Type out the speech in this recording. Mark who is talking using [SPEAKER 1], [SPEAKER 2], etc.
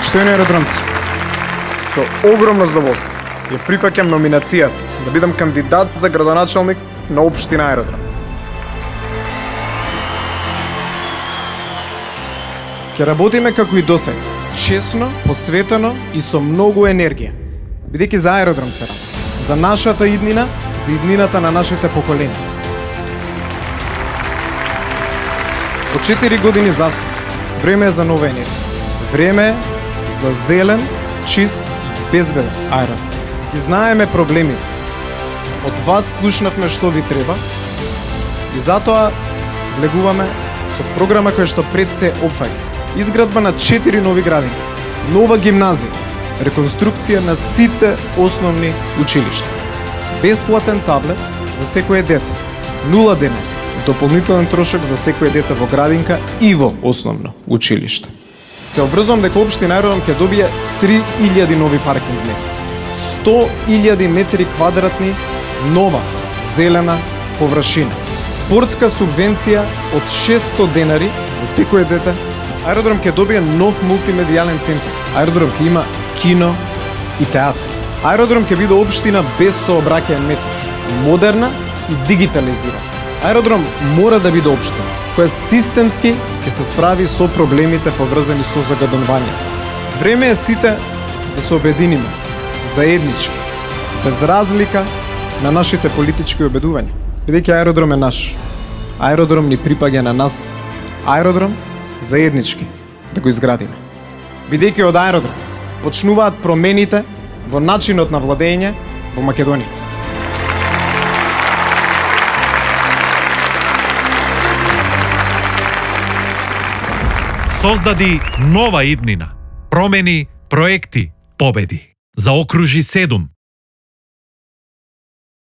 [SPEAKER 1] Почитувани аеродромци, со огромно задоволство ја прифаќам номинацијата да бидам кандидат за градоначалник на општина Аеродром. Ќе работиме како и досега, честно, посветено и со многу енергија, бидејќи за аеродром се работи, за нашата иднина, за иднината на нашите поколенија. Од 4 години застой, време е за нова енергија. Време е за зелен, чист и безбеден аеродром. Ги знаеме проблемите. Од вас слушнавме што ви треба и затоа влегуваме со програма која што пред се опфаќа изградба на 4 нови градини, нова гимназија, реконструкција на сите основни училишта, бесплатен таблет за секое дете, 0 денари, дополнителен трошок за секое дете во градинка и во основно училиште. Се обврзувам дека општина Аеродром ќе добие 3000 нови паркинг места, 100.000 метри квадратни нова зелена површина, спортска субвенција од 600 денари за секое дете. Аеродром ќе добие нов мултимедијален центар. Аеродром ќе има кино и театар. Аеродром ќе биде општина без сообраќаен метеж, модерна и дигитализирана. Аеродром мора да биде општина која системски ќе се справи со проблемите поврзани со загадувањето. Време е сите да се обединиме заеднички, без разлика на нашите политички обедувања. Бидејќи аеродром е наш. Аеродром ни припаѓа на нас. Аеродром заеднички да го изградиме. Бидејќи од аеродром почнуваат промените во начинот на владење во Македонија.
[SPEAKER 2] Создади нова иднина. Промени, проекти, победи. Заокружи 7.